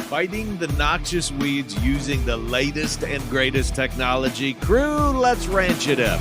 Fighting the noxious weeds using the latest and greatest technology. Crew, let's ranch it up.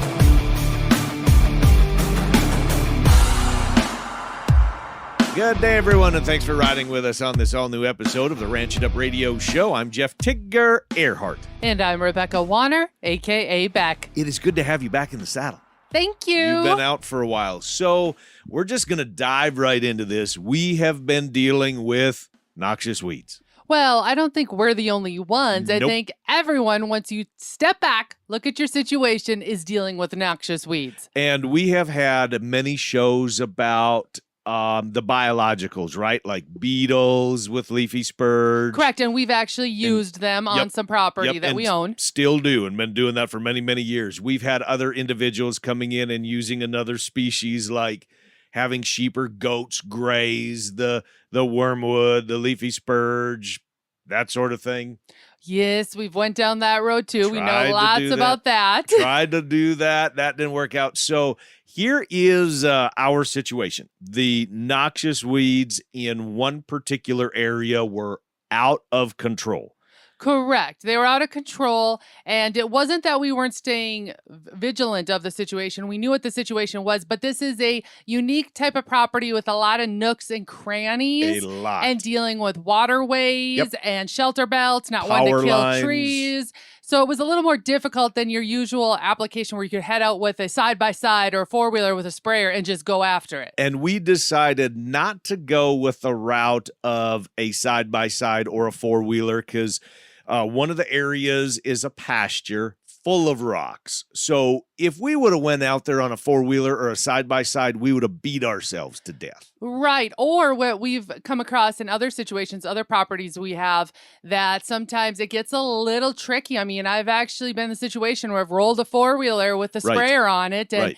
Good day, everyone, and thanks for riding with us on this all-new episode of the Ranch It Up Radio Show. I'm Jeff Tigger Erhardt. And I'm Rebecca Wanner, AKA BEC. It is good to have you back in the saddle. Thank you. You've been out for a while, so we're just going to dive right into this. We have been dealing with noxious weeds. Well, I don't think we're the only ones. Nope. I think everyone, once you step back, look at your situation, is dealing with noxious weeds. And we have had many shows about the biologicals, right? Like beetles with leafy spurge. Correct, and we've actually used them on some property that we own. Still do, and been doing that for many, many years. We've had other individuals coming in and using another species, like having sheep or goats graze the wormwood, the leafy spurge, that sort of thing. Yes, we've went down that road too. We know lots about that. Tried to do that. That didn't work out. So here is our situation. The noxious weeds in one particular area were out of control. Correct. They were out of control, and it wasn't that we weren't staying vigilant of the situation. We knew what the situation was, but this is a unique type of property with a lot of nooks and crannies. A lot. And dealing with waterways and shelter belts, not Power wanting to kill lines. trees. So it was a little more difficult than your usual application where you could head out with a side-by-side or a four-wheeler with a sprayer and just go after it. And we decided not to go with the route of a side-by-side or a four-wheeler because one of the areas is a pasture full of rocks. So if we would have went out there on a four-wheeler or a side-by-side, we would have beat ourselves to death. Right. Or what we've come across in other situations, other properties we have, that sometimes it gets a little tricky. I mean, I've actually been in the situation where I've rolled a four-wheeler with a sprayer on it and,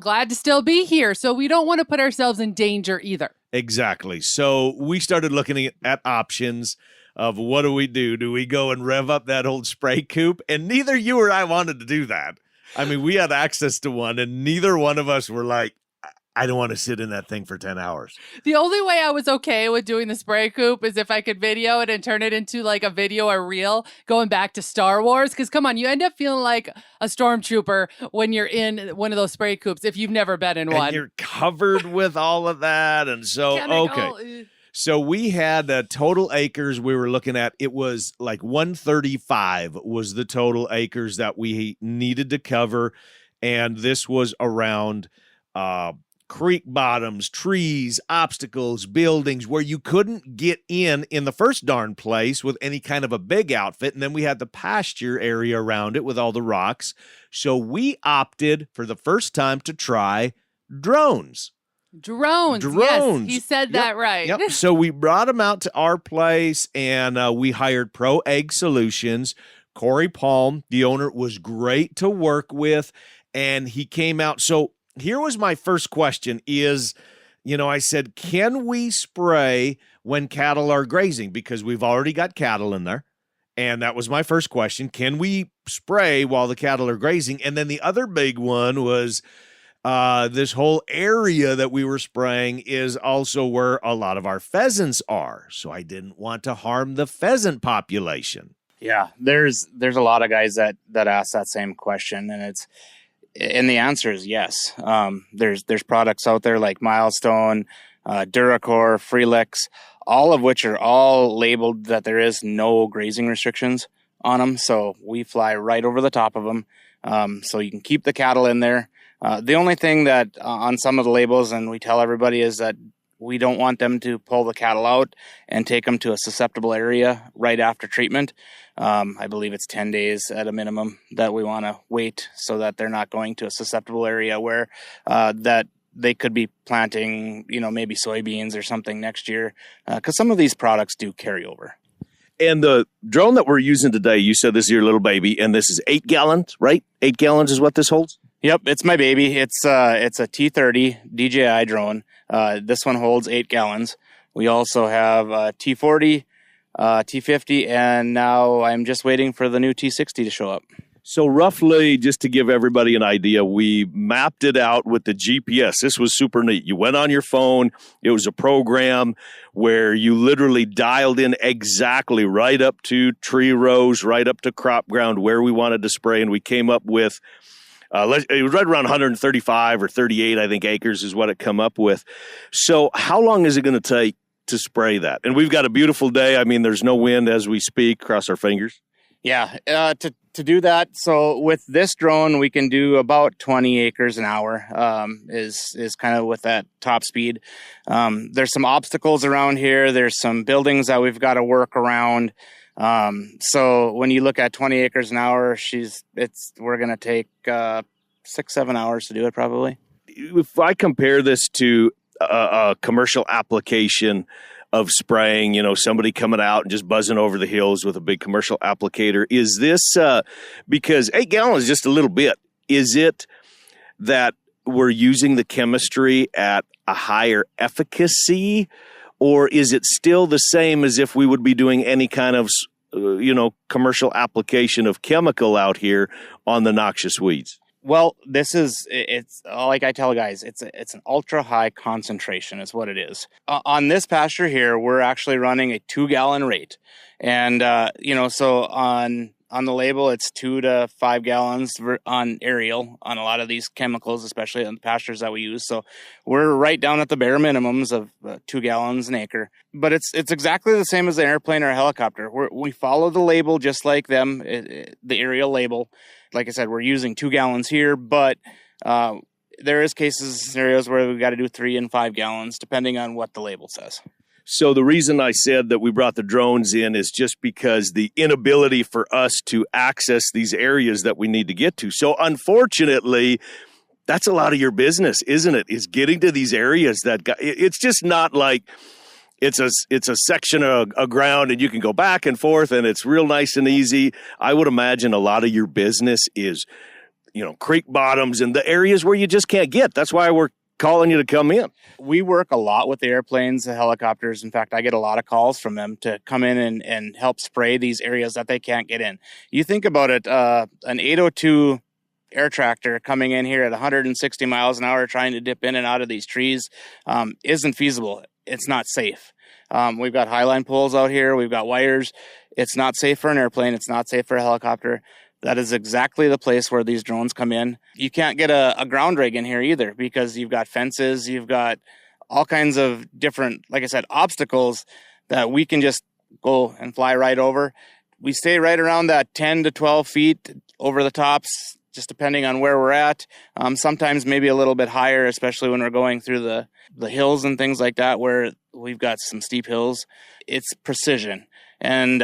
glad to still be here. So we don't want to put ourselves in danger either. Exactly. So we started looking at options of what do we do? Do we go and rev up that old spray coop? And neither you or I wanted to do that. I mean, we had access to one, and neither one of us were like, I don't want to sit in that thing for 10 hours. The only way I was okay with doing the spray coop is if I could video it and turn it into like a video or reel going back to Star Wars. Because come on, you end up feeling like a stormtrooper when you're in one of those spray coops if you've never been in one. And you're covered with all of that. And so, okay. So we had total acres we were looking at. It was like 135 was the total acres that we needed to cover. And this was around creek bottoms, trees, obstacles, buildings where you couldn't get in the first darn place with any kind of a big outfit. And then we had the pasture area around it with all the rocks. So we opted for the first time to try drones. Drones. Yes, he said that right. Yep. So we brought them out to our place, and we hired Pro Egg Solutions. Corey Palm, the owner, was great to work with, and he came out. So here was my first question is, I said, can we spray when cattle are grazing? Because we've already got cattle in there. And that was my first question. Can we spray while the cattle are grazing? And then the other big one was this whole area that we were spraying is also where a lot of our pheasants are. So I didn't want to harm the pheasant population. Yeah, there's a lot of guys that ask that same question, and the answer is yes. There's products out there like Milestone, Duracor, Freelix, all of which are all labeled that there is no grazing restrictions on them. So we fly right over the top of them. So you can keep the cattle in there. The only thing that on some of the labels, and we tell everybody, is that we don't want them to pull the cattle out and take them to a susceptible area right after treatment. I believe it's 10 days at a minimum that we want to wait so that they're not going to a susceptible area where that they could be planting, maybe soybeans or something next year, because some of these products do carry over. And the drone that we're using today, you said this is your little baby, and this is 8 gallons, right? 8 gallons is what this holds? Yep, it's my baby. It's a T30 DJI drone. This one holds 8 gallons. We also have T40, T50, and now I'm just waiting for the new T60 to show up. So roughly, just to give everybody an idea, we mapped it out with the GPS. This was super neat. You went on your phone. It was a program where you literally dialed in exactly right up to tree rows, right up to crop ground where we wanted to spray. And we came up with, it was right around 135 or 38, I think, acres is what it come up with. So how long is it going to take to spray that? And we've got a beautiful day. I mean, there's no wind as we speak. Cross our fingers. Yeah, to do that, so with this drone, we can do about 20 acres an hour, is kind of with that top speed. There's some obstacles around here. There's some buildings that we've got to work around. So when you look at 20 acres an hour, we're going to take 6-7 hours to do it probably. If I compare this to a commercial application of spraying, somebody coming out and just buzzing over the hills with a big commercial applicator. Is this, because 8 gallons is just a little bit, is it that we're using the chemistry at a higher efficacy, or is it still the same as if we would be doing any kind of, commercial application of chemical out here on the noxious weeds? Well, it's like I tell guys, it's an ultra high concentration is what it is. On this pasture here, we're actually running a 2-gallon rate. And, so on the label, it's 2 to 5 gallons on aerial on a lot of these chemicals, especially on the pastures that we use. So we're right down at the bare minimums of 2 gallons an acre. But it's exactly the same as an airplane or a helicopter. We follow the label just like them, the aerial label. Like I said, we're using 2 gallons here, but there is scenarios where we've got to do 3 and 5 gallons, depending on what the label says. So the reason I said that we brought the drones in is just because the inability for us to access these areas that we need to get to. So unfortunately, that's a lot of your business, isn't it? Is getting to these areas it's just not like it's a section of ground and you can go back and forth and it's real nice and easy. I would imagine a lot of your business is, creek bottoms and the areas where you just can't get. That's why we're calling you to come in. We work a lot with the airplanes, the helicopters. In fact, I get a lot of calls from them to come in and help spray these areas that they can't get in. You think about it, an 802 air tractor coming in here at 160 miles an hour trying to dip in and out of these trees isn't feasible. It's not safe. We've got highline poles out here. We've got wires. It's not safe for an airplane. It's not safe for a helicopter. That is exactly the place where these drones come in. You can't get a ground rig in here either because you've got fences. You've got all kinds of different, like I said, obstacles that we can just go and fly right over. We stay right around that 10 to 12 feet over the tops, just depending on where we're at. Sometimes maybe a little bit higher, especially when we're going through the hills and things like that, where we've got some steep hills. It's precision. And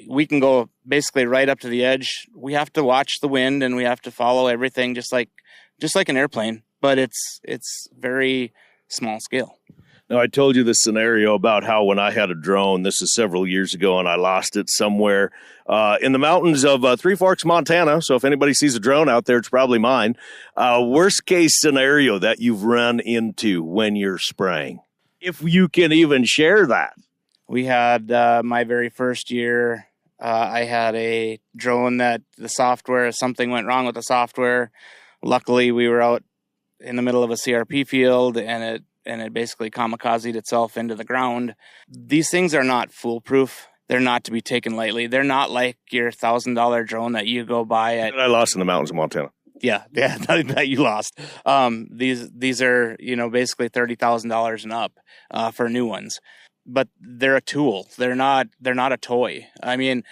we can go basically right up to the edge. We have to watch the wind and we have to follow everything just like an airplane, but it's very small scale. Now, I told you this scenario about how when I had a drone, this is several years ago, and I lost it somewhere in the mountains of Three Forks, Montana. So if anybody sees a drone out there, it's probably mine. Worst case scenario that you've run into when you're spraying, if you can even share that. We had my very first year, I had a drone that something went wrong with the software. Luckily, we were out in the middle of a CRP field and it basically kamikazed itself into the ground. These things are not foolproof. They're not to be taken lightly. They're not like your $1,000 drone that you go buy at. That I lost in the mountains of Montana. Yeah, that you lost. These are basically $30,000 and up for new ones. But they're a tool. They're not a toy. I mean,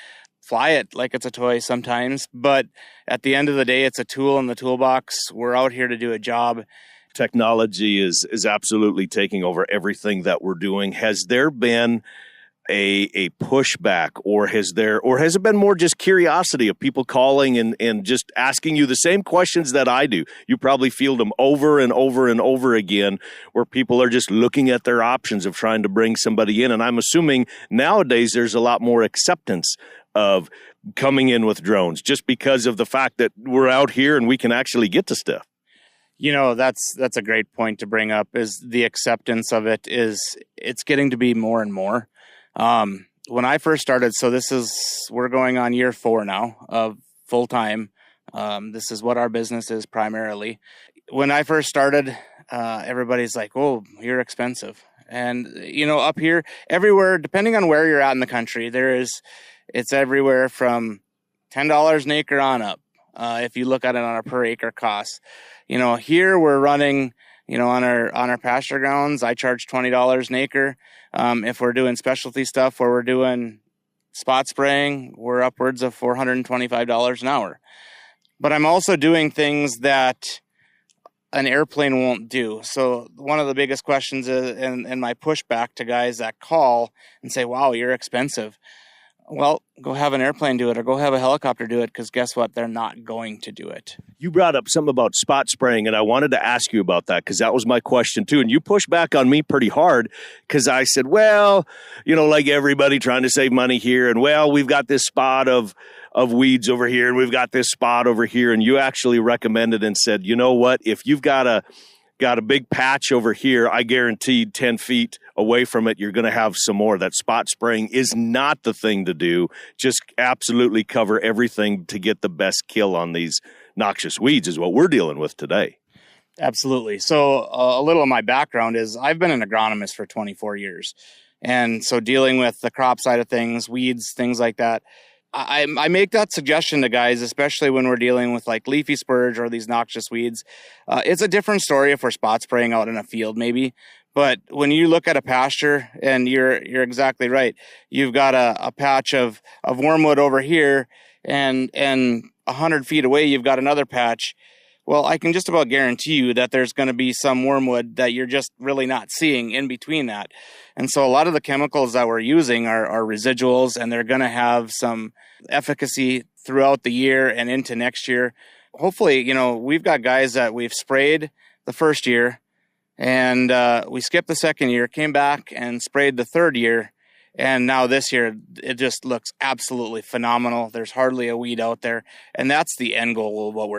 fly it like it's a toy sometimes, but at the end of the day, it's a tool in the toolbox. We're out here to do a job. Technology is absolutely taking over everything that we're doing. Has there been a pushback, or has it been more just curiosity of people calling and just asking you the same questions that I do? You probably field them over and over and over again, where people are just looking at their options of trying to bring somebody in. And I'm assuming nowadays there's a lot more acceptance of coming in with drones just because of the fact that we're out here and we can actually get to stuff. That's a great point to bring up, is the acceptance of it's getting to be more and more. When I first started, so we're going on year 4 now of full time. This is what our business is primarily. When I first started, everybody's like, "Oh, you're expensive." And, up here, everywhere, depending on where you're at in the country, it's everywhere from $10 an acre on up. If you look at it on a per acre cost, here we're running, on our pasture grounds, I charge $20 an acre. If we're doing specialty stuff where we're doing spot spraying, we're upwards of $425 an hour. But I'm also doing things that an airplane won't do. So one of the biggest questions is, and my pushback to guys that call and say, "Wow, you're expensive." Well, go have an airplane do it or go have a helicopter do it, because guess what? They're not going to do it. You brought up something about spot spraying, and I wanted to ask you about that because that was my question too. And you pushed back on me pretty hard because I said, well, like everybody trying to save money here, and well, we've got this spot of weeds over here, and we've got this spot over here. And you actually recommended and said, you know what? If you've got a big patch over here, I guaranteed 10 feet away from it, you're going to have some more. That spot spraying is not the thing to do. Just absolutely cover everything to get the best kill on these noxious weeds is what we're dealing with today. Absolutely. So a little of my background is I've been an agronomist for 24 years. And so dealing with the crop side of things, weeds, things like that, I make that suggestion to guys, especially when we're dealing with like leafy spurge or these noxious weeds. It's a different story if we're spot spraying out in a field maybe. But when you look at a pasture, and you're exactly right, you've got a patch of wormwood over here, and 100 feet away you've got another patch. Well, I can just about guarantee you that there's going to be some wormwood that you're just really not seeing in between that. And so a lot of the chemicals that we're using are residuals, and they're going to have some efficacy throughout the year and into next year. Hopefully, we've got guys that we've sprayed the first year, and we skipped the second year, came back and sprayed the third year. And now this year, it just looks absolutely phenomenal. There's hardly a weed out there. And that's the end goal of what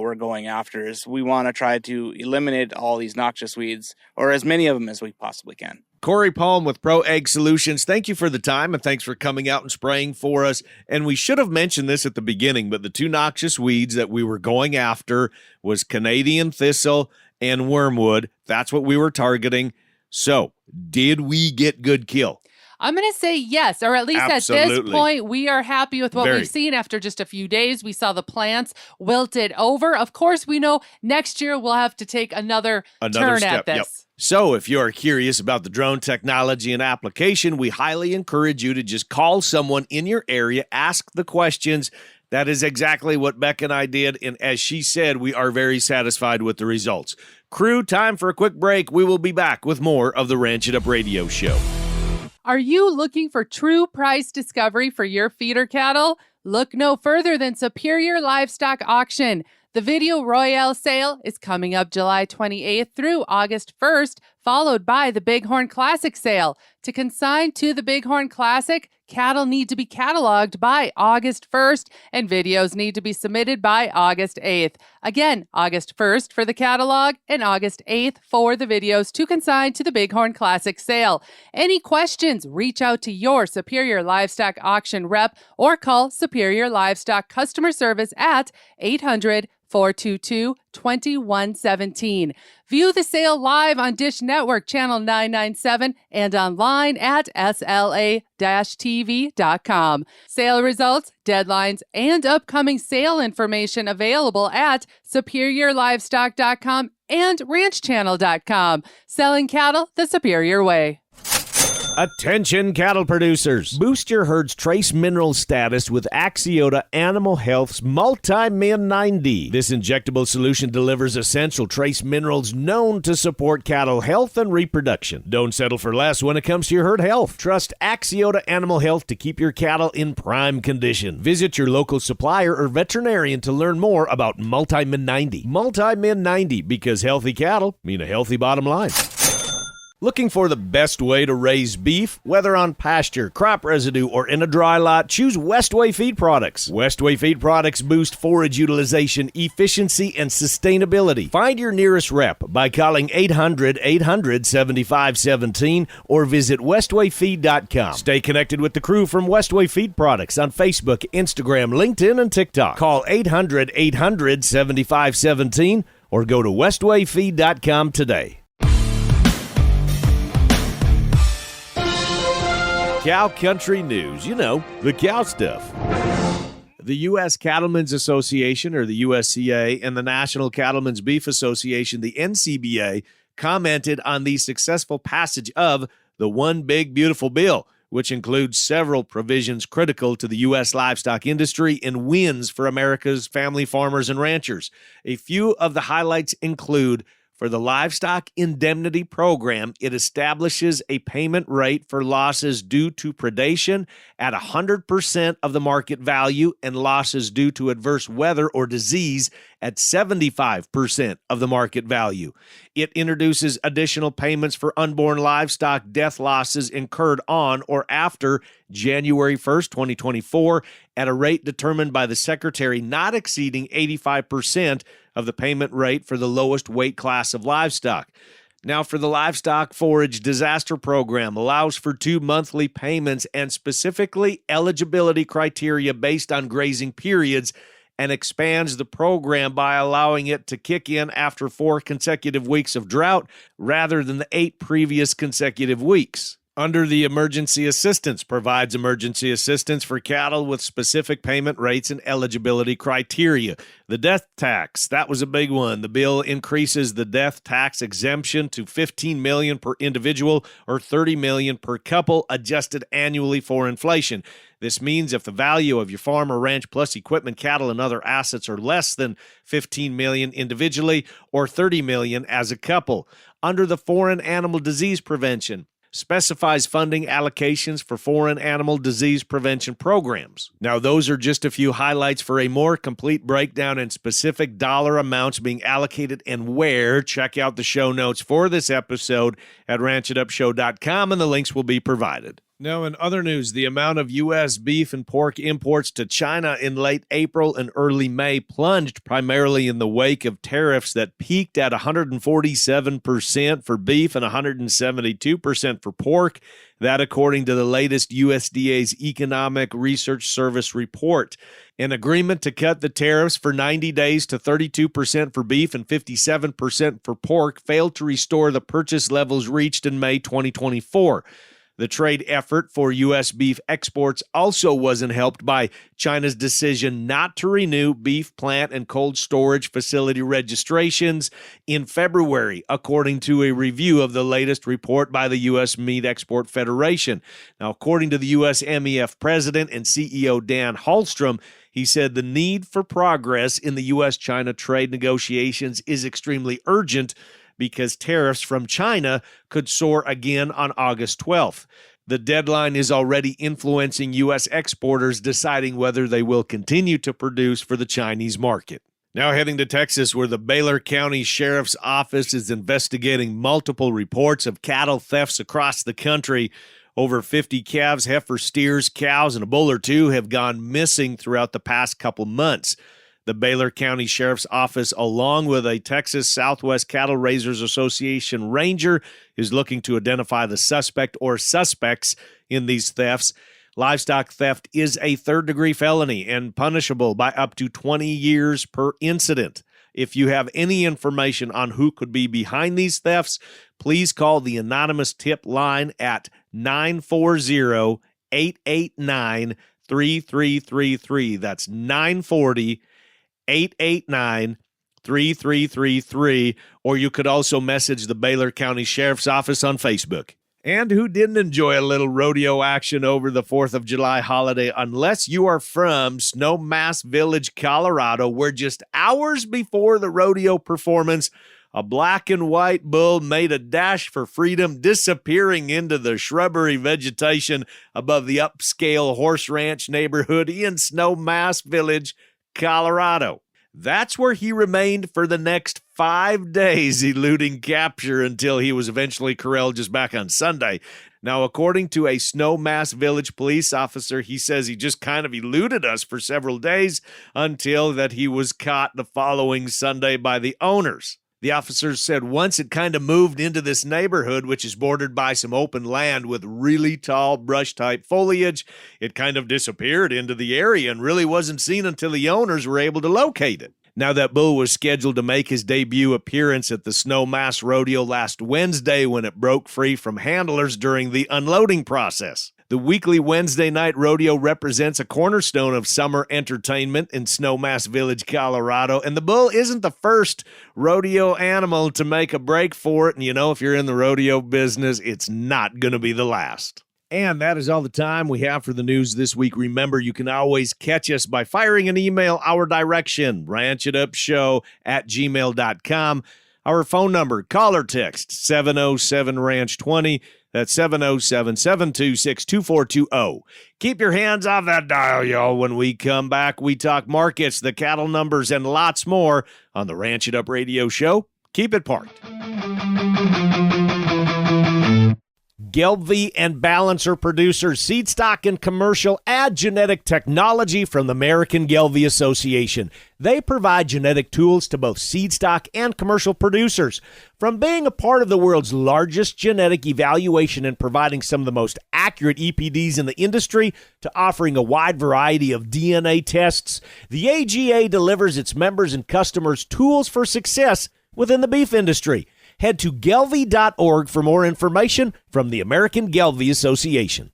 we're going after, is we want to try to eliminate all these noxious weeds, or as many of them as we possibly can. Corey Palm with Pro Ag Solutions, thank you for the time, and thanks for coming out and spraying for us. And we should have mentioned this at the beginning, but the two noxious weeds that we were going after was Canadian thistle and wormwood. That's what we were targeting. So did we get good kill? I'm going to say yes, or at least Absolutely. At this point, we are happy with what Very. we've seen after just a few days. We saw the plants wilted over. Of course, we know next year we'll have to take another turn step. at this. Yep. So if you're curious about the drone technology and application, we highly encourage you to just call someone in your area, ask the questions. That is exactly what Beck and I did, and as she said, we are very satisfied with the results. Crew, time for a quick break. We will be back with more of the Ranch It Up Radio Show. Are you looking for true price discovery for your feeder cattle? Look no further than Superior Livestock Auction. The Video Royale sale is coming up July 28th through August 1st, followed by the Bighorn Classic sale. To consign to the Bighorn Classic, cattle need to be cataloged by August 1st, and videos need to be submitted by August 8th. Again, August 1st for the catalog and August 8th for the videos to consign to the Bighorn Classic sale. Any questions, reach out to your Superior Livestock Auction rep or call Superior Livestock Customer Service at 800-422-2117. View the sale live on Dish Network Channel 997 and online at sla-tv.com. Sale results, deadlines, and upcoming sale information available at superiorlivestock.com and ranchchannel.com. Selling cattle the superior way. Attention cattle producers. Boost your herd's trace mineral status with Axiota Animal Health's Multi-Min 90. This injectable solution delivers essential trace minerals known to support cattle health and reproduction. Don't settle for less when it comes to your herd health. Trust Axiota Animal Health to keep your cattle in prime condition. Visit your local supplier or veterinarian to learn more about Multi-Min 90. Multi-Min 90, because healthy cattle mean a healthy bottom line. Looking for the best way to raise beef? Whether on pasture, crop residue, or in a dry lot, choose Westway Feed Products. Westway Feed Products boost forage utilization, efficiency, and sustainability. Find your nearest rep by calling 800-800-7517 or visit westwayfeed.com. Stay connected with the crew from Westway Feed Products on Facebook, Instagram, LinkedIn, and TikTok. Call 800-800-7517 or go to westwayfeed.com today. Cow Country News, you know, the cow stuff. The U.S. Cattlemen's Association, or the USCA, and the National Cattlemen's Beef Association, the NCBA, commented on the successful passage of the One Big Beautiful Bill, which includes several provisions critical to the U.S. livestock industry and wins for America's family farmers and ranchers. A few of the highlights include: for the Livestock Indemnity Program, it establishes a payment rate for losses due to predation at 100% of the market value and losses due to adverse weather or disease at 75% of the market value. It introduces additional payments for unborn livestock death losses incurred on or after January 1st, 2024, at a rate determined by the Secretary not exceeding 85% of the payment rate for the lowest weight class of livestock. Now, for the Livestock Forage Disaster Program, allows for 2 monthly payments and specifically eligibility criteria based on grazing periods, and expands the program by allowing it to kick in after 4 consecutive weeks of drought rather than the 8 previous consecutive weeks. Under the Emergency Assistance, provides emergency assistance for cattle with specific payment rates and eligibility criteria. The death tax, that was a big one. The bill increases the death tax exemption to $15 million per individual or $30 million per couple, adjusted annually for inflation. This means if the value of your farm or ranch plus equipment, cattle, and other assets are less than $15 million individually or $30 million as a couple. Under the Foreign Animal Disease Prevention, specifies funding allocations for foreign animal disease prevention programs. Now, those are just a few highlights. For a more complete breakdown and specific dollar amounts being allocated and where, check out the show notes for this episode at ranchitupshow.com, and the links will be provided. Now, in other news, the amount of U.S. beef and pork imports to China in late April and early May plunged, primarily in the wake of tariffs that peaked at 147% for beef and 172% for pork. That, according to the latest USDA's Economic Research Service report. An agreement to cut the tariffs for 90 days to 32% for beef and 57% for pork failed to restore the purchase levels reached in May 2024. The trade effort for U.S. beef exports also wasn't helped by China's decision not to renew beef plant and cold storage facility registrations in February, according to a review of the latest report by the U.S. Meat Export Federation. Now, according to the U.S. MEF president and CEO Dan Hallstrom, he said the need for progress in the U.S.-China trade negotiations is extremely urgent because tariffs from China could soar again on August 12th. The deadline is already influencing U.S. exporters deciding whether they will continue to produce for the Chinese market. Now heading to Texas, where the Baylor County Sheriff's Office is investigating multiple reports of cattle thefts across the country. Over 50 calves, heifers, steers, cows, and a bull or two have gone missing throughout the past couple months. The Baylor County Sheriff's Office, along with a Texas Southwest Cattle Raisers Association ranger, is looking to identify the suspect or suspects in these thefts. Livestock theft is a third-degree felony and punishable by up to 20 years per incident. If you have any information on who could be behind these thefts, please call the anonymous tip line at 940-889-3333. That's 940-889-3333, or you could also message the Baylor County Sheriff's Office on Facebook. And who didn't enjoy a little rodeo action over the 4th of July holiday, unless you are from Snowmass Village, Colorado, where just hours before the rodeo performance, a black and white bull made a dash for freedom, disappearing into the shrubbery vegetation above the upscale horse ranch neighborhood in Snowmass Village, Colorado. That's where he remained for the next 5 days, eluding capture until he was eventually corralled just back on Sunday. Now, according to a Snowmass Village police officer, he says he just kind of eluded us for several days until that he was caught the following Sunday by the owners. The officers said once it kind of moved into this neighborhood, which is bordered by some open land with really tall brush-type foliage, it kind of disappeared into the area and really wasn't seen until the owners were able to locate it. Now, that bull was scheduled to make his debut appearance at the Snowmass Rodeo last Wednesday when it broke free from handlers during the unloading process. The weekly Wednesday night rodeo represents a cornerstone of summer entertainment in Snowmass Village, Colorado, and the bull isn't the first rodeo animal to make a break for it, and if you're in the rodeo business, it's not going to be the last. And that is all the time we have for the news this week. Remember, you can always catch us by firing an email our direction, ranchitupshow@gmail.com. Our phone number, call or text, 707-RANCH-20. That's 707-726-2420. Keep your hands off that dial, y'all. When we come back, we talk markets, the cattle numbers, and lots more on the Ranch It Up Radio Show. Keep it parked. Gelbvieh and Balancer producers, seed stock and commercial, add genetic technology from the American Gelbvieh Association. They provide genetic tools to both seed stock and commercial producers. From being a part of the world's largest genetic evaluation and providing some of the most accurate EPDs in the industry to offering a wide variety of DNA tests, the AGA delivers its members and customers tools for success within the beef industry. Head to gelbvieh.org for more information from the American Gelbvieh Association.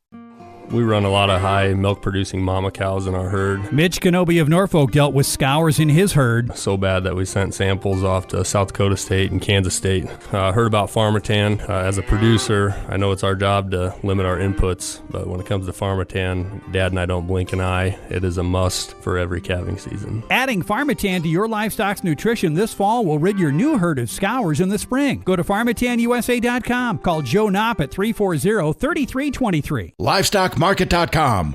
We run a lot of high milk-producing mama cows in our herd. Mitch Kenobi of Norfolk dealt with scours in his herd. So bad that we sent samples off to South Dakota State and Kansas State. Heard about Pharmatan. As a producer, I know it's our job to limit our inputs, but when it comes to Pharmatan, Dad and I don't blink an eye. It is a must for every calving season. Adding Pharmatan to your livestock's nutrition this fall will rid your new herd of scours in the spring. Go to PharmatanUSA.com. Call Joe Knopp at 340-3323. LivestockMarket.com.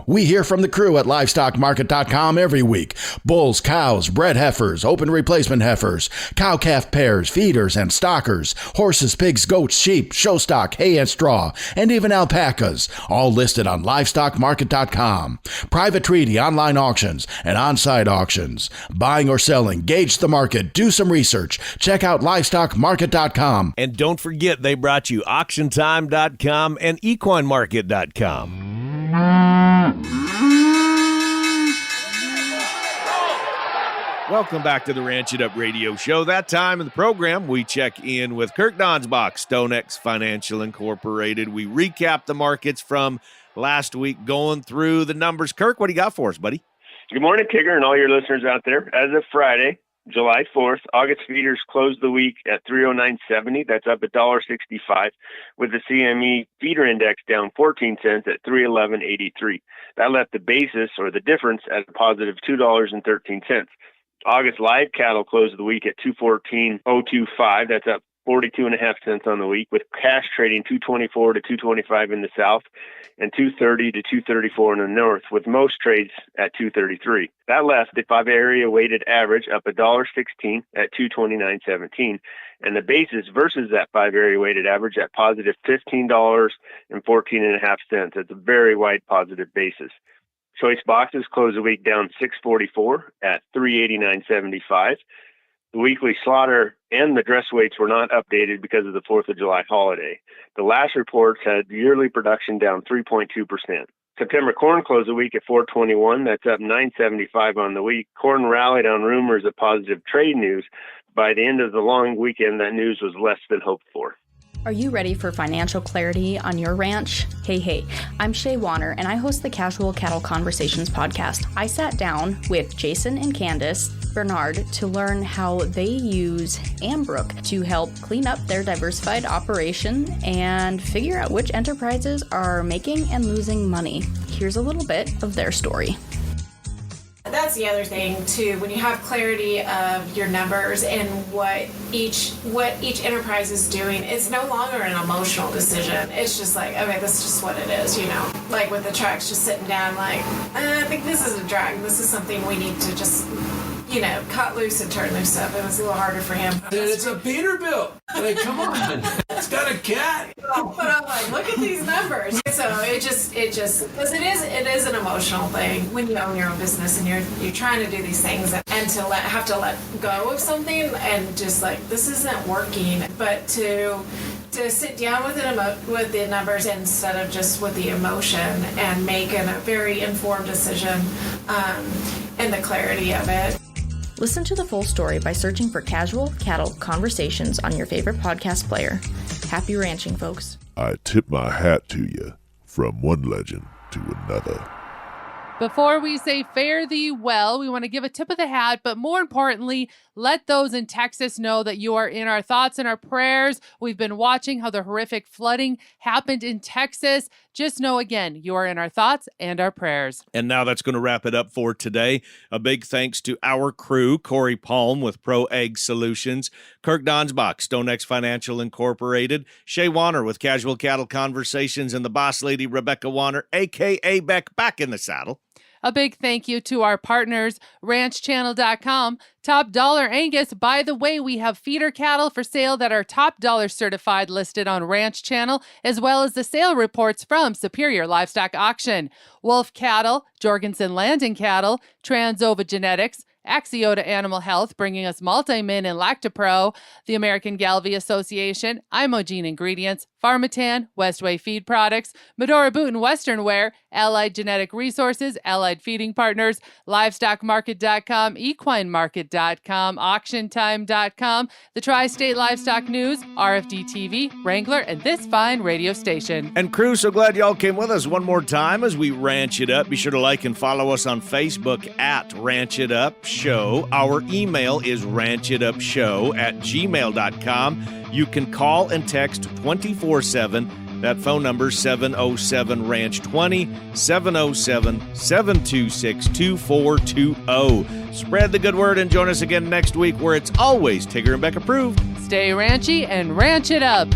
We hear from the crew at LivestockMarket.com every week. Bulls, cows, bred heifers, open replacement heifers, cow-calf pairs, feeders, and stockers, horses, pigs, goats, sheep, show stock, hay and straw, and even alpacas, all listed on LivestockMarket.com. Private treaty, online auctions, and on-site auctions. Buying or selling, gauge the market, do some research. Check out LivestockMarket.com. And don't forget, they brought you AuctionTime.com and EquineMarket.com. Welcome back to the Ranch It Up Radio Show. That time in the program, we check in with Kirk Donsbach, StoneX Financial Incorporated. We recap the markets from last week, going through the numbers. Kirk, what do you got for us, buddy? Good morning, Tigger, and all your listeners out there. As of Friday, July 4th, August feeders closed the week at 309.70. That's up $1.65, with the CME feeder index down 14 cents at 311.83. That left the basis, or the difference, at a positive $2.13. August live cattle closed the week at 214.025. That's up 42.5 cents on the week, with cash trading 224 to 225 in the south and 230 to 234 in the north, with most trades at 233. That left the 5-area weighted average up $1.16 at 229.17, and the basis versus that 5-area weighted average at positive $15.14.5. That's a very wide positive basis. Choice boxes closed the week down 644 at 389.75. The weekly slaughter and the dress weights were not updated because of the 4th of July holiday. The last reports had yearly production down 3.2%. September corn closed the week at 421. That's up 9.75 on the week. Corn rallied on rumors of positive trade news. By the end of the long weekend, that news was less than hoped for. Are you ready for financial clarity on your ranch? Hey, I'm Shay Wanner, and I host the Casual Cattle Conversations podcast. I sat down with Jason and Candace Bernard to learn how they use Ambrook to help clean up their diversified operation and figure out which enterprises are making and losing money. Here's a little bit of their story. That's the other thing too, when you have clarity of your numbers and what each enterprise is doing, it's no longer an emotional decision. It's just like, okay, this is just what it is, like with the trucks, just sitting down like, I think this is a drag. This is something we need to just, cut loose and turn loose up. It was a little harder for him. It's a Peterbilt. Like, come on. It's got a cat. But I'm like, look at these numbers. So it just, because it is an emotional thing when you own your own business and you're trying to do these things and to have to let go of something and just like, this isn't working. But to sit down with the numbers instead of just with the emotion and making a very informed decision and the clarity of it. Listen to the full story by searching for Casual Cattle Conversations on your favorite podcast player. Happy ranching, folks. I tip my hat to you, from one legend to another. Before we say fare thee well, we want to give a tip of the hat, but more importantly, let those in Texas know that you are in our thoughts and our prayers. We've been watching how the horrific flooding happened in Texas. Just know, again, you are in our thoughts and our prayers. And now that's going to wrap it up for today. A big thanks to our crew, Corey Palm with Pro Egg Solutions, Kirk Donsbach, StoneX Financial Incorporated, Shay Wanner with Casual Cattle Conversations, and the boss lady, Rebecca Wanner, AKA BEC, back in the saddle. A big thank you to our partners, ranchchannel.com, Top Dollar Angus. By the way, we have feeder cattle for sale that are Top Dollar certified listed on Ranch Channel, as well as the sale reports from Superior Livestock Auction. Wolf Cattle, Jorgensen Landing Cattle, Transova Genetics, Axiota Animal Health, bringing us Multimin and Lactopro, the American Galvy Association, Imogene Ingredients, Pharmatan, Westway Feed Products, Medora Boot and Western Wear, Allied Genetic Resources, Allied Feeding Partners, LivestockMarket.com, EquineMarket.com, AuctionTime.com, the Tri-State Livestock News, RFD TV, Wrangler, and this fine radio station. And crew, so glad y'all came with us one more time as we ranch it up. Be sure to like and follow us on Facebook at Ranch It Up Show. Our email is ranchitupshow@gmail.com. You can call and text 24/7. That phone number 707-RANCH-20, 707-726-2420. Spread the good word and join us again next week where it's always Tigger and BEC approved. Stay ranchy and ranch it up.